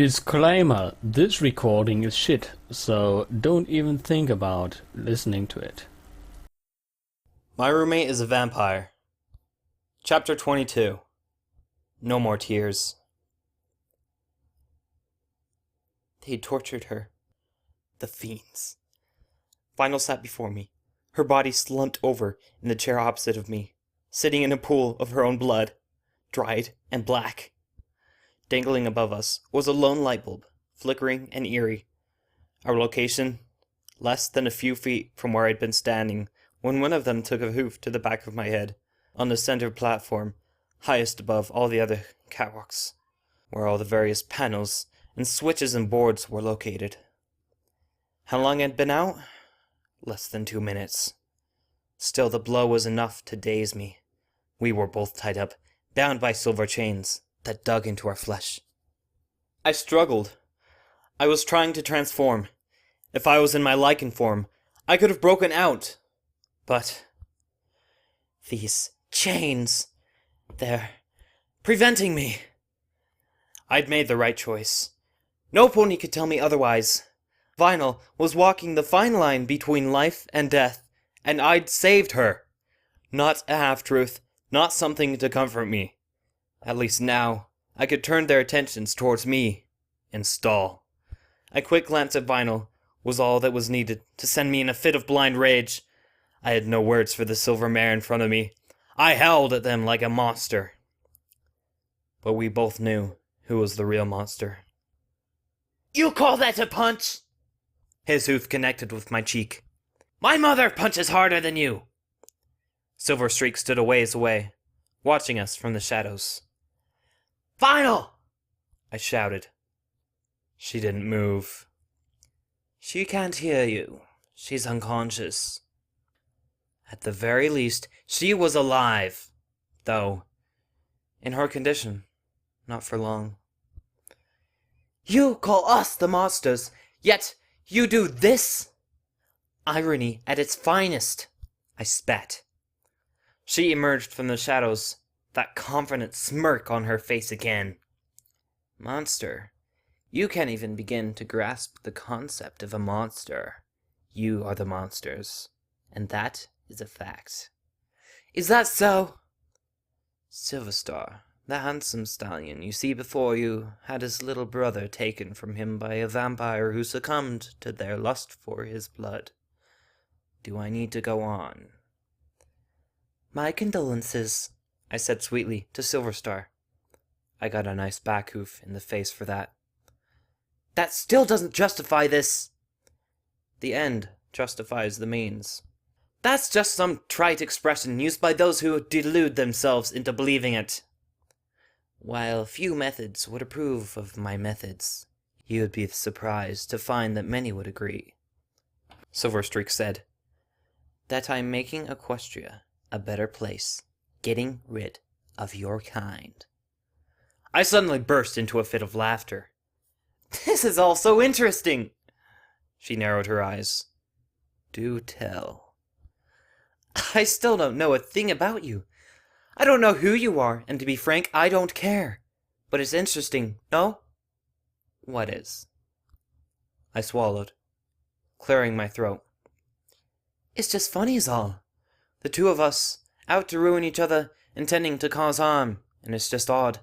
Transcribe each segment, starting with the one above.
Disclaimer, this recording is shit, so don't even think about listening to it. My roommate is a vampire. Chapter 22. No more tears. They tortured her. The fiends. Vinyl sat before me, her body slumped over in the chair opposite of me, sitting in a pool of her own blood, dried and black. Dangling above us was a lone light bulb, flickering and eerie. Our location? Less than a few feet from where I'd been standing when one of them took a hoof to the back of my head, on the center platform, highest above all the other catwalks, where all the various panels and switches and boards were located. How long I'd been out? Less than 2 minutes. Still, the blow was enough to daze me. We were both tied up, bound by silver chains that dug into our flesh. I struggled. I was trying to transform. If I was in my lichen form, I could have broken out. But these chains, they're preventing me. I'd made the right choice. No pony could tell me otherwise. Vinyl was walking the fine line between life and death, and I'd saved her. Not a half-truth, not something to comfort me. At least now, I could turn their attentions towards me and stall. A quick glance at Vinyl was all that was needed to send me in a fit of blind rage. I had no words for the silver mare in front of me. I howled at them like a monster. But we both knew who was the real monster. "You call that a punch?" His hoof connected with my cheek. "My mother punches harder than you." Silver Streak stood a ways away, watching us from the shadows. "Vinyl!" I shouted. She didn't move. "She can't hear you. She's unconscious." At the very least, she was alive. Though, in her condition, not for long. "You call us the monsters, yet you do this?" Irony at its finest. I spat. She emerged from the shadows, that confident smirk on her face again. "Monster, you can't even begin to grasp the concept of a monster. You are the monsters, and that is a fact." "Is that so?" "Silverstar, the handsome stallion you see before you, had his little brother taken from him by a vampire who succumbed to their lust for his blood. Do I need to go on?" "My condolences," I said sweetly to Silverstar. I got a nice back hoof in the face for that. "That still doesn't justify this." "The end justifies the means." "That's just some trite expression used by those who delude themselves into believing it." "While few methods would approve of my methods, you would be surprised to find that many would agree," Silverstreak said. "That I'm making Equestria a better place, getting rid of your kind." I suddenly burst into a fit of laughter. "This is all so interesting!" She narrowed her eyes. "Do tell." "I still don't know a thing about you. I don't know who you are, and to be frank, I don't care. But it's interesting, no?" "What is?" I swallowed, clearing my throat. "It's just funny is all. The two of us, out to ruin each other, intending to cause harm, and it's just odd.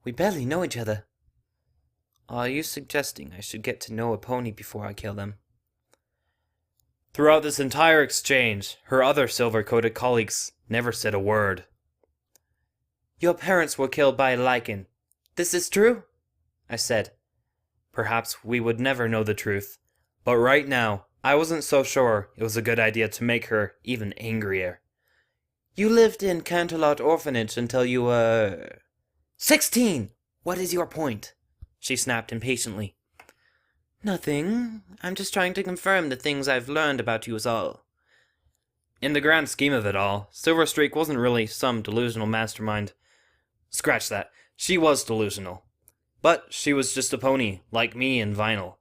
We barely know each other." "Are you suggesting I should get to know a pony before I kill them?" Throughout this entire exchange, her other silver-coated colleagues never said a word. "Your parents were killed by a lichen. This is true?" I said. Perhaps we would never know the truth, but right now, I wasn't so sure it was a good idea to make her even angrier. "You lived in Canterlot Orphanage until you were 16! What is your point?" she snapped impatiently. "Nothing. I'm just trying to confirm the things I've learned about you is all." In the grand scheme of it all, Silverstreak wasn't really some delusional mastermind. Scratch that. She was delusional. But she was just a pony, like me and Vinyl.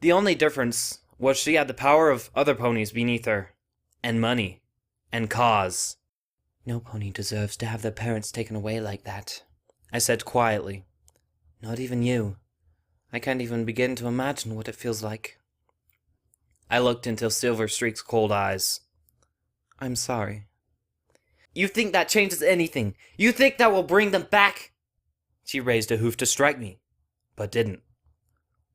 The only difference was she had the power of other ponies beneath her. And money. And cause. "No pony deserves to have their parents taken away like that," I said quietly. "Not even you." I can't even begin to imagine what it feels like. I looked into Silver Streak's cold eyes. I'm sorry. You think that changes anything? You think that will bring them back? She raised a hoof to strike me, but didn't.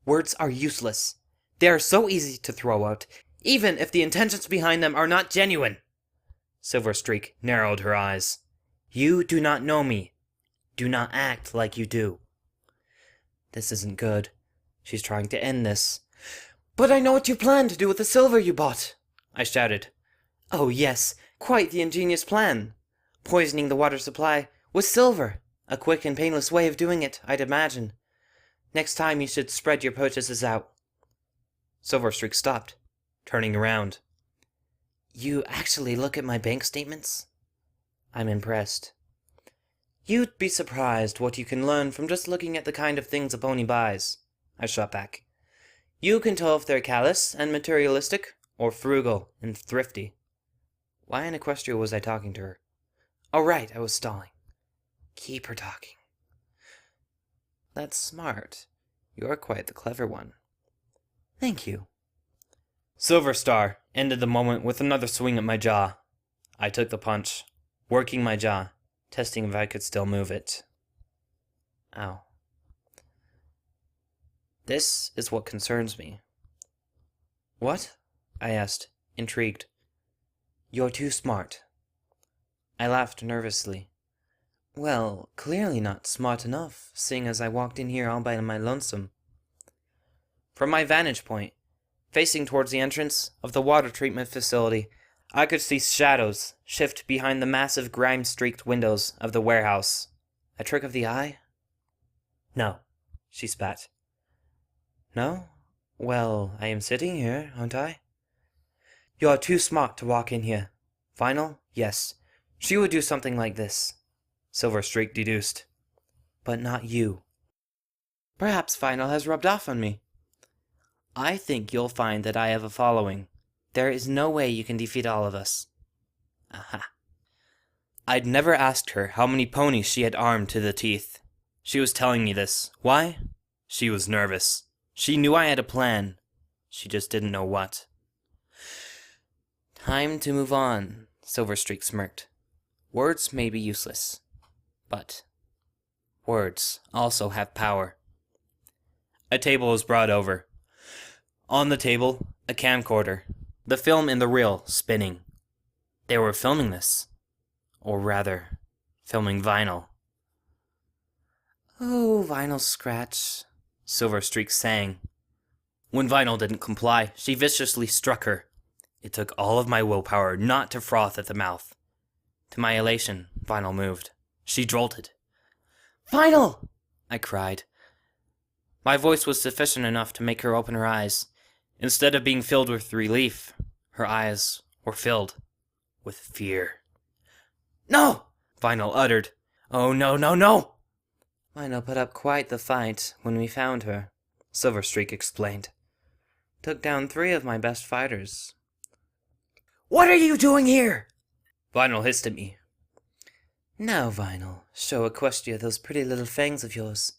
Words are useless. They are so easy to throw out, even if the intentions behind them are not genuine. Silver Streak narrowed her eyes. You do not know me. Do not act like you do. This isn't good. She's trying to end this. But I know what you plan to do with the silver you bought, I shouted. Oh yes, quite the ingenious plan. Poisoning the water supply with silver. A quick and painless way of doing it, I'd imagine. Next time you should spread your purchases out. Silver Streak stopped, turning around. You actually look at my bank statements? I'm impressed. You'd be surprised what you can learn from just looking at the kind of things a pony buys, I shot back. You can tell if they're callous and materialistic, or frugal and thrifty. Why in Equestria was I talking to her? Oh right, I was stalling. Keep her talking. That's smart. You're quite the clever one. Thank you. Silver Star ended the moment with another swing at my jaw. I took the punch, working my jaw, testing if I could still move it. Ow. This is what concerns me. What? I asked, intrigued. You're too smart. I laughed nervously. Well, clearly not smart enough, seeing as I walked in here all by my lonesome. From my vantage point, facing towards the entrance of the water treatment facility, I could see shadows shift behind the massive grime-streaked windows of the warehouse. A trick of the eye? No, she spat. No? Well, I am sitting here, aren't I? You're too smart to walk in here. Vinyl? Yes. She would do something like this. Silver Streak deduced. But not you. Perhaps Vinyl has rubbed off on me. I think you'll find that I have a following. There is no way you can defeat all of us. Aha. I'd never asked her how many ponies she had armed to the teeth. She was telling me this. Why? She was nervous. She knew I had a plan. She just didn't know what. Time to move on, Silver Streak smirked. Words may be useless, but words also have power. A table was brought over. On the table, a camcorder, the film in the reel spinning. They were filming this. Or rather, filming Vinyl. Oh, Vinyl scratch, Silver Streak sang. When Vinyl didn't comply, she viciously struck her. It took all of my willpower not to froth at the mouth. To my elation, Vinyl moved. She jolted. Vinyl! I cried. My voice was sufficient enough to make her open her eyes. Instead of being filled with relief, her eyes were filled with fear. No! Vinyl uttered. Oh, no, no, no! Vinyl put up quite the fight when we found her, Silver Streak explained. Took down 3 of my best fighters. What are you doing here? Vinyl hissed at me. Now, Vinyl, show Equestria those pretty little fangs of yours.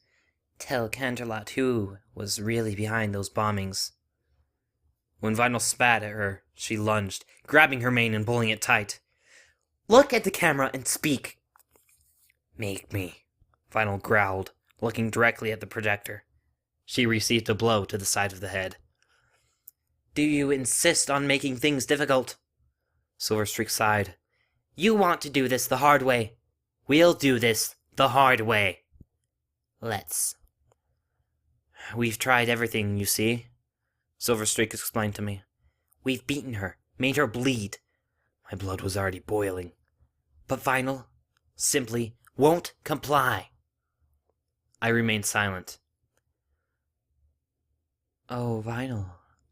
Tell Canterlot who was really behind those bombings. When Vinyl spat at her, she lunged, grabbing her mane and pulling it tight. Look at the camera and speak. Make me, Vinyl growled, looking directly at the projector. She received a blow to the side of the head. Do you insist on making things difficult? Silver Streak sighed. You want to do this the hard way. We'll do this the hard way. Let's. We've tried everything, you see, Silver Streak explained to me. We've beaten her, made her bleed. My blood was already boiling. But Vinyl simply won't comply. I remained silent. Oh, Vinyl,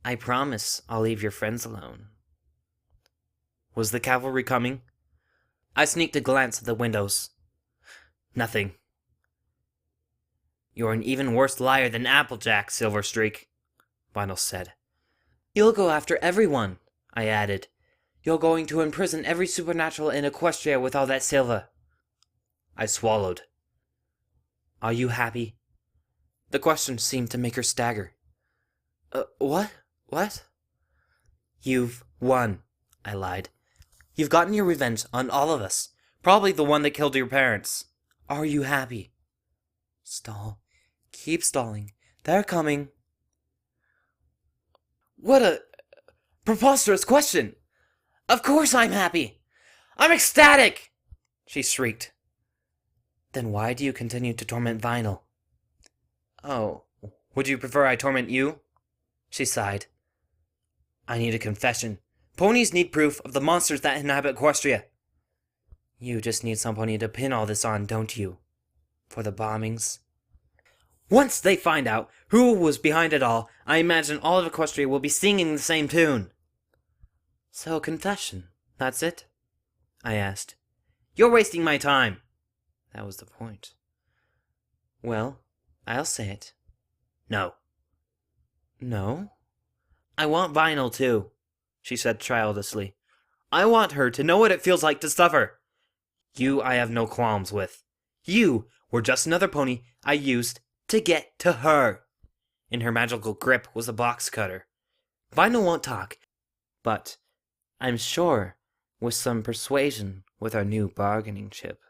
I promise I'll leave your friends alone. Was the cavalry coming? I sneaked a glance at the windows. Nothing. You're an even worse liar than Applejack, Silver Streak, Vinyl said. You'll go after everyone, I added. You're going to imprison every supernatural in Equestria with all that silver. I swallowed. Are you happy? The question seemed to make her stagger. What? What? You've won, I lied. You've gotten your revenge on all of us. Probably the one that killed your parents. Are you happy? Stall. Keep stalling. They're coming. What a preposterous question! Of course I'm happy! I'm ecstatic! She shrieked. Then why do you continue to torment Vinyl? Oh, would you prefer I torment you? She sighed. I need a confession. Ponies need proof of the monsters that inhabit Equestria. You just need some pony to pin all this on, don't you? For the bombings? Once they find out who was behind it all, I imagine all of Equestria will be singing the same tune. So, confession, that's it? I asked. You're wasting my time. That was the point. Well, I'll say it. No. No? I want Vinyl too, she said childishly. I want her to know what it feels like to suffer. You I have no qualms with. You were just another pony I used to get to her. In her magical grip was a box cutter. Vinyl won't talk, but I'm sure with some persuasion with our new bargaining chip.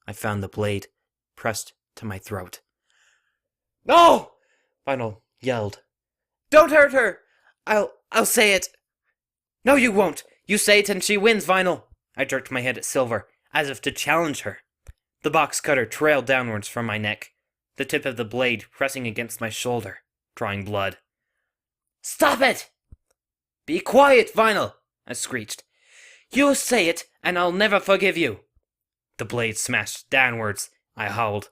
I found the blade pressed to my throat. No! Vinyl yelled. Don't hurt her! I'll say it. No, you won't. You say it and she wins, Vinyl. I jerked my head at Silver, as if to challenge her. The box cutter trailed downwards from my neck, the tip of the blade pressing against my shoulder, drawing blood. Stop it! Be quiet, Vinyl, I screeched. You say it, and I'll never forgive you. The blade smashed downwards. I howled.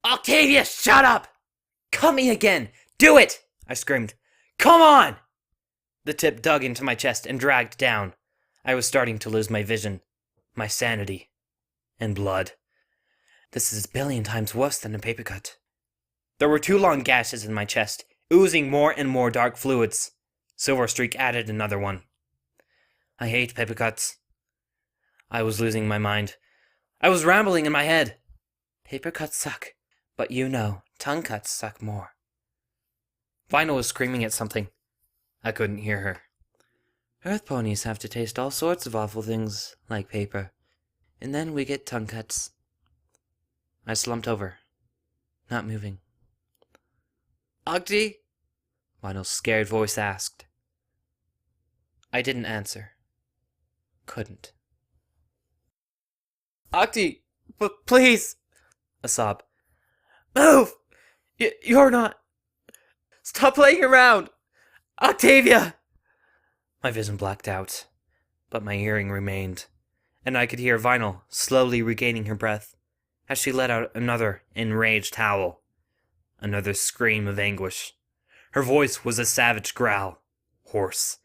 Octavia, shut up! Cut me again! Do it! I screamed. Come on! The tip dug into my chest and dragged down. I was starting to lose my vision, my sanity, and blood. This is a billion times worse than a paper cut. There were 2 long gashes in my chest, oozing more and more dark fluids. Silver Streak added another one. I hate paper cuts. I was losing my mind. I was rambling in my head. Paper cuts suck, but you know, tongue cuts suck more. Vinyl was screaming at something. I couldn't hear her. Earth ponies have to taste all sorts of awful things, like paper, and then we get tongue cuts. I slumped over, not moving. Octi? Vinyl's scared voice asked. I didn't answer. Couldn't. Octi, please! A sob. Move! You're not... Stop playing around! Octavia! My vision blacked out, but my hearing remained, and I could hear Vinyl slowly regaining her breath as she let out another enraged howl, another scream of anguish. Her voice was a savage growl, hoarse.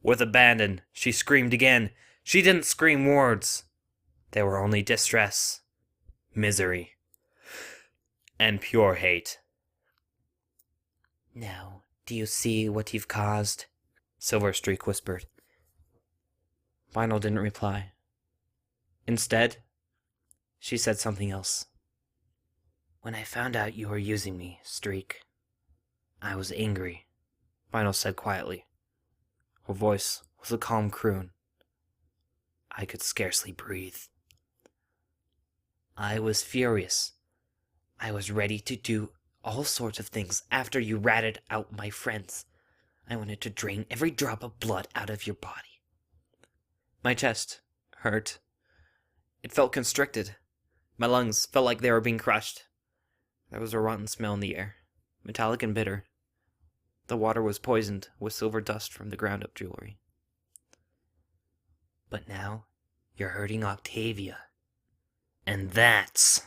With abandon, she screamed again. She didn't scream words. They were only distress, misery, and pure hate. Now, do you see what you've caused? Silver Streak whispered. Vinyl didn't reply. Instead, she said something else. When I found out you were using me, Streak, I was angry, Vinyl said quietly. Her voice was a calm croon. I could scarcely breathe. I was furious. I was ready to do all sorts of things after you ratted out my friends. I wanted to drain every drop of blood out of your body. My chest hurt. It felt constricted. My lungs felt like they were being crushed. There was a rotten smell in the air, metallic and bitter. The water was poisoned with silver dust from the ground-up jewelry. But now, you're hurting Octavia. And that's...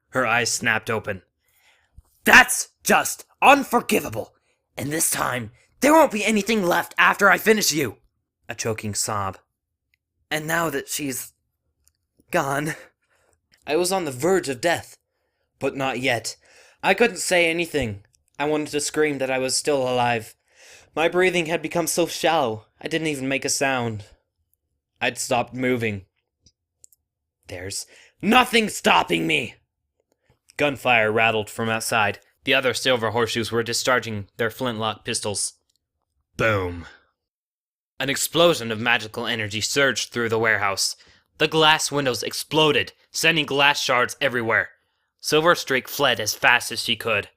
Her eyes snapped open. That's just unforgivable! And this time, there won't be anything left after I finish you! A choking sob. And now that she's... gone... I was on the verge of death. But not yet. I couldn't say anything. I wanted to scream that I was still alive. My breathing had become so shallow, I didn't even make a sound. I'd stopped moving. There's nothing stopping me! Gunfire rattled from outside. The other silver horseshoes were discharging their flintlock pistols. Boom. An explosion of magical energy surged through the warehouse. The glass windows exploded, sending glass shards everywhere. Silverstreak fled as fast as she could.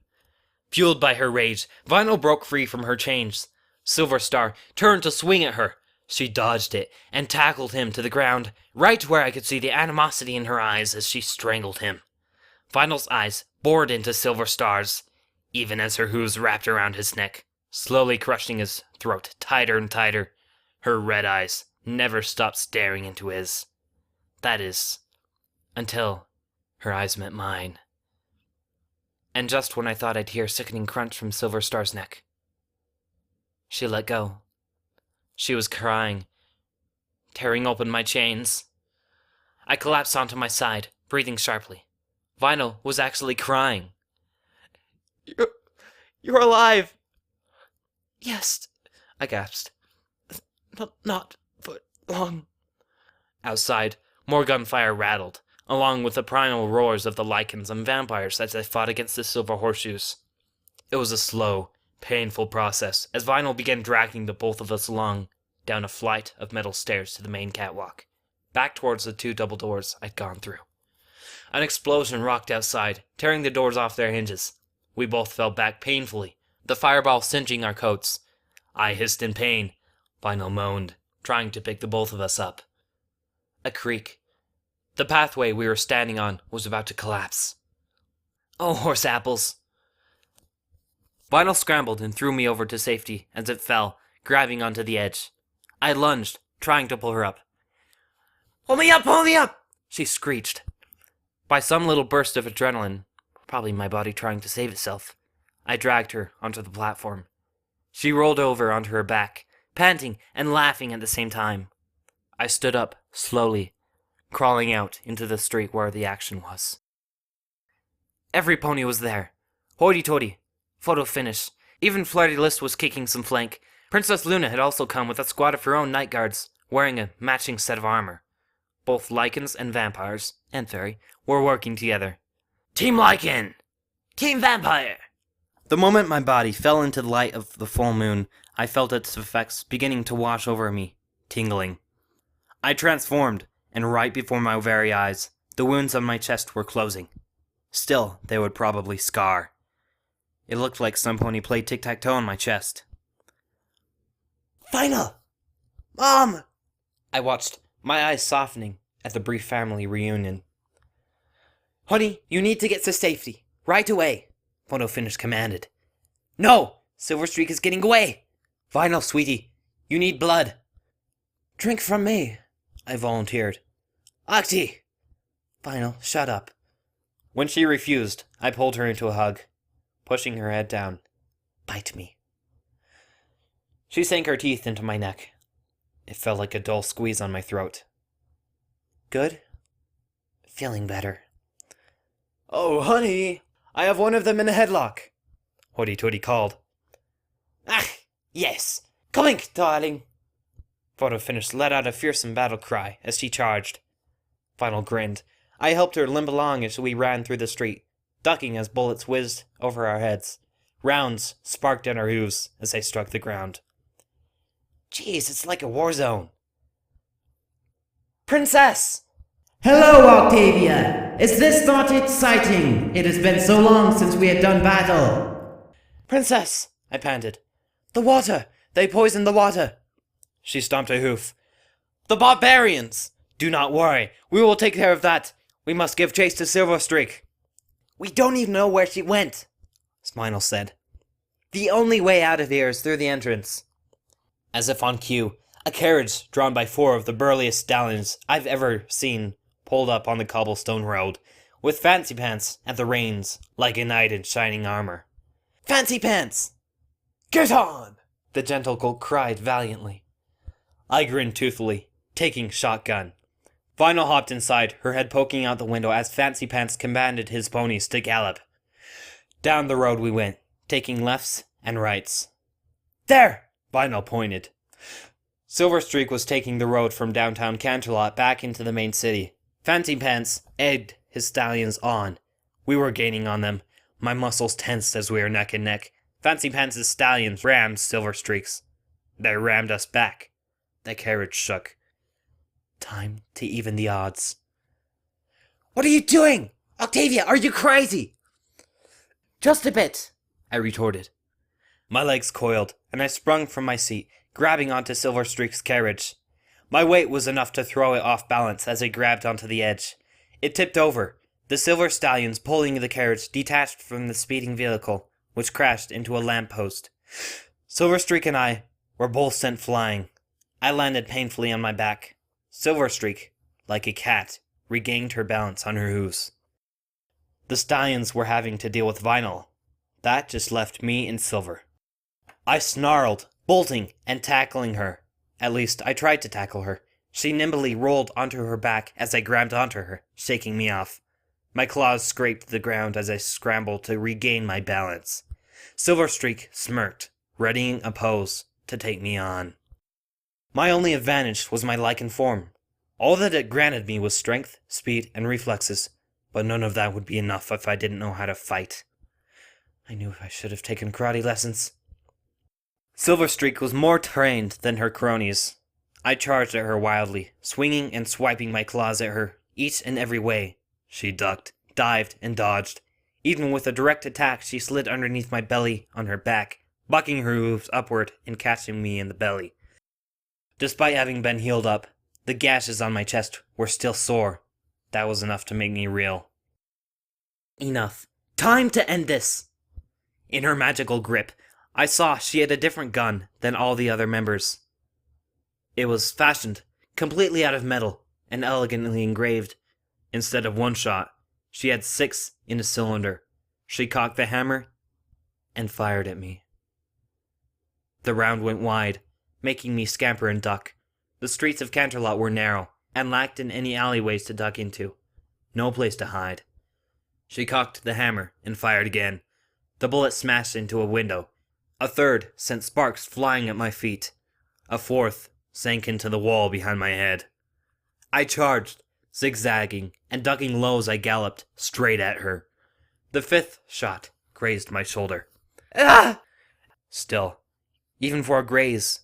Fueled by her rage, Vinyl broke free from her chains. Silver Star turned to swing at her. She dodged it and tackled him to the ground, right where I could see the animosity in her eyes as she strangled him. Vinyl's eyes bored into Silver Star's, even as her hooves wrapped around his neck, slowly crushing his throat tighter and tighter. Her red eyes never stopped staring into his. That is, until her eyes met mine. And just when I thought I'd hear a sickening crunch from Silver Star's neck, she let go. She was crying, tearing open my chains. I collapsed onto my side, breathing sharply. Vinyl was actually crying. You're alive! Yes, I gasped. Not for long. Outside, more gunfire rattled, along with the primal roars of the lichens and vampires as they fought against the silver horseshoes. It was a slow, painful process as Vinyl began dragging the both of us along, down a flight of metal stairs to the main catwalk, back towards the 2 double doors I'd gone through. An explosion rocked outside, tearing the doors off their hinges. We both fell back painfully, the fireball singeing our coats. I hissed in pain. Vinyl moaned, trying to pick the both of us up. A creak. The pathway we were standing on was about to collapse. Oh, horse apples! Vinyl scrambled and threw me over to safety as it fell, grabbing onto the edge. I lunged, trying to pull her up. Hold me up! Hold me up! She screeched. By some little burst of adrenaline, probably my body trying to save itself, I dragged her onto the platform. She rolled over onto her back, panting and laughing at the same time. I stood up, slowly, crawling out into the street where the action was. Every pony was there. Hoity-toity. Photo finish. Even Flirty List was kicking some flank. Princess Luna had also come with a squad of her own night guards, wearing a matching set of armor. Both lichens and vampires, and fairy, were working together. Team Lichen! Team Vampire! The moment my body fell into the light of the full moon, I felt its effects beginning to wash over me, tingling. I transformed, and right before my very eyes, the wounds on my chest were closing. Still, they would probably scar. It looked like some pony played tic-tac-toe on my chest. Final! Mom! I watched, my eyes softening at the brief family reunion. Honey, you need to get to safety. Right away, Photo Finish commanded. No! Silverstreak is getting away! Vinyl, sweetie, you need blood. Drink from me, I volunteered. Octi! Vinyl, shut up. When she refused, I pulled her into a hug, pushing her head down. Bite me. She sank her teeth into my neck. It felt like a dull squeeze on my throat. Good? Feeling better. Oh, honey, I have one of them in a headlock, Hoity-Toity called. Ah, yes, coming, darling. Photo Finish let out a fearsome battle cry as she charged. Vinyl grinned. I helped her limp along as we ran through the street, ducking as bullets whizzed over our heads. Rounds sparked in our hooves as they struck the ground. Jeez, it's like a war zone. Princess! Hello, Octavia! Is this not exciting? It has been so long since we had done battle. Princess! I panted. The water! They poisoned the water! She stomped a hoof. The barbarians! Do not worry. We will take care of that. We must give chase to Silverstreak. We don't even know where she went, Sminal said. The only way out of here is through the entrance. As if on cue, a carriage drawn by 4 of the burliest stallions I've ever seen pulled up on the cobblestone road, with Fancy Pants at the reins, like a knight in shining armor. Fancy Pants! Get on! The gentle colt cried valiantly. I grinned toothfully, taking shotgun. Vinyl hopped inside, her head poking out the window as Fancy Pants commanded his ponies to gallop. Down the road we went, taking lefts and rights. There! Vinyl pointed. Silverstreak was taking the road from downtown Canterlot back into the main city. Fancy Pants egged his stallions on, We were gaining on them. My muscles tensed as we were neck and neck. Fancy Pants' stallions rammed Silver Streak's. They rammed us back. The carriage shook. Time to even the odds. What are you doing? Octavia, are you crazy? Just a bit, I retorted. My legs coiled, and I sprung from my seat, grabbing onto Silver Streak's carriage. My weight was enough to throw it off balance as I grabbed onto the edge. It tipped over. The silver stallions pulling the carriage detached from the speeding vehicle, which crashed into a lamppost. Silver Streak and I were both sent flying. I landed painfully on my back. Silver Streak, like a cat, regained her balance on her hooves. The stallions were having to deal with Vinyl. That just left me and Silver. I snarled, bolting and tackling her. At least, I tried to tackle her. She nimbly rolled onto her back as I grabbed onto her, shaking me off. My claws scraped the ground as I scrambled to regain my balance. Silver Streak smirked, readying a pose to take me on. My only advantage was my lichen form. All that it granted me was strength, speed, and reflexes, but none of that would be enough if I didn't know how to fight. I knew I should have taken karate lessons. Silver Streak was more trained than her cronies. I charged at her wildly, swinging and swiping my claws at her, each and every way. She ducked, dived, and dodged. Even with a direct attack, she slid underneath my belly on her back, bucking her hooves upward and catching me in the belly. Despite having been healed up, the gashes on my chest were still sore. That was enough to make me reel. Enough. Time to end this! In her magical grip, I saw she had a different gun than all the other members. It was fashioned completely out of metal and elegantly engraved. Instead of one shot, she had 6 in a cylinder. She cocked the hammer and fired at me. The round went wide, making me scamper and duck. The streets of Canterlot were narrow and lacked in any alleyways to duck into. No place to hide. She cocked the hammer and fired again. The bullet smashed into a window. A third sent sparks flying at my feet. A fourth sank into the wall behind my head. I charged, zigzagging and ducking low as I galloped straight at her. The 5th shot grazed my shoulder. Ah! Still, even for a graze,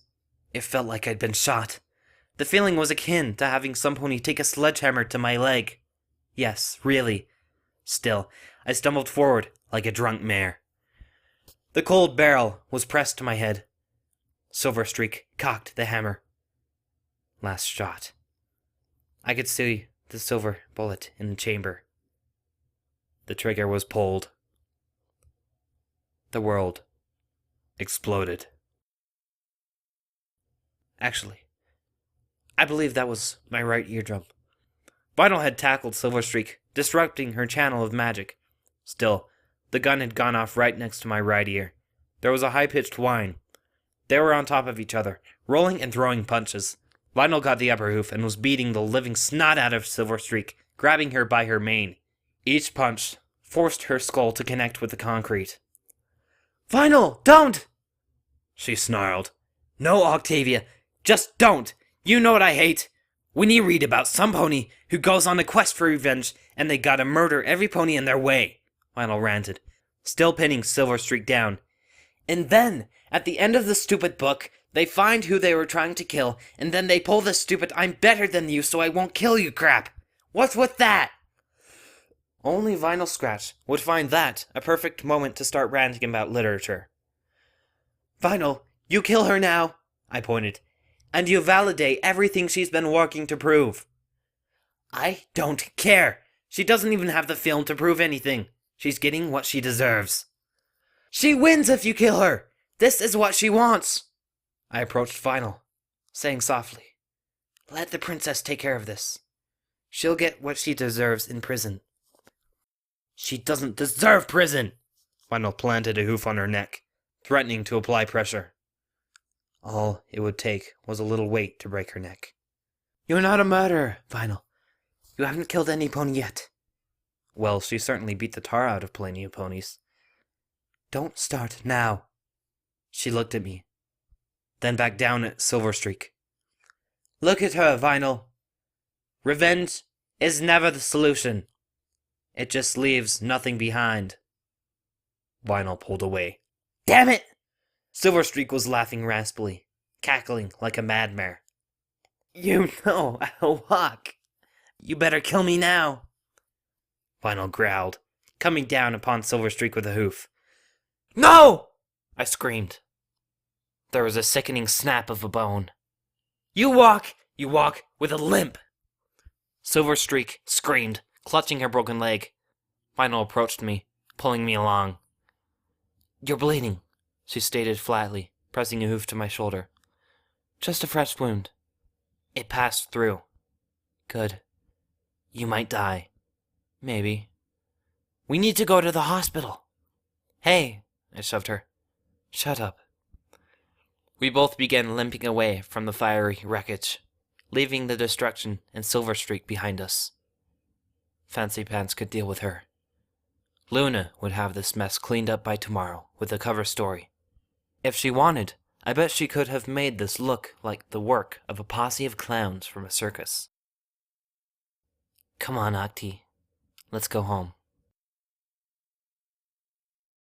it felt like I'd been shot. The feeling was akin to having some pony take a sledgehammer to my leg. Yes, really. Still, I stumbled forward like a drunk mare. The cold barrel was pressed to my head. Silver Streak cocked the hammer. Last shot. I could see the silver bullet in the chamber. The trigger was pulled. The world exploded. Actually, I believe that was my right eardrum. Vinyl had tackled Silver Streak, disrupting her channel of magic. Still, the gun had gone off right next to my right ear. There was a high-pitched whine. They were on top of each other, rolling and throwing punches. Vinyl got the upper hoof and was beating the living snot out of Silver Streak, grabbing her by her mane. Each punch forced her skull to connect with the concrete. "Vinyl, don't!" she snarled. "No, Octavia, just don't! You know what I hate? When you read about some pony who goes on a quest for revenge and they gotta murder every pony in their way," Vinyl ranted, still pinning Silver Streak down. "And then, at the end of the stupid book, they find who they were trying to kill, and then they pull the stupid 'I'm better than you so I won't kill you' crap. What's with that?" Only Vinyl Scratch would find that a perfect moment to start ranting about literature. "Vinyl, you kill her now," I pointed, "and you validate everything she's been working to prove." "I don't care. She doesn't even have the film to prove anything. She's getting what she deserves." "She wins if you kill her. This is what she wants." I approached Vinyl, saying softly, "Let the princess take care of this. She'll get what she deserves in prison." "She doesn't deserve prison!" Vinyl planted a hoof on her neck, threatening to apply pressure. All it would take was a little weight to break her neck. "You're not a murderer, Vinyl. You haven't killed any pony yet." "Well, she certainly beat the tar out of plenty of ponies." "Don't start now." She looked at me, then back down at Silver Streak. "Look at her, Vinyl. Revenge is never the solution. It just leaves nothing behind. Vinyl pulled away. Damn it! Silverstreak was laughing raspily, cackling like a madmare. You know I'll walk. You better kill me now. Vinyl growled, coming down upon Silverstreak with a hoof. No! I screamed. There was a sickening snap of a bone. You walk with a limp. Silverstreak screamed, clutching her broken leg. Vinyl approached me, pulling me along. You're bleeding, she stated flatly, pressing a hoof to my shoulder. Just a fresh wound. It passed through. Good. You might die. Maybe. We need to go to the hospital. Hey, I shoved her. Shut up. We both began limping away from the fiery wreckage, leaving the destruction and Silverstreak behind us. Fancy Pants could deal with her. Luna would have this mess cleaned up by tomorrow with a cover story. If she wanted, I bet she could have made this look like the work of a posse of clowns from a circus. Come on, Octi. Let's go home.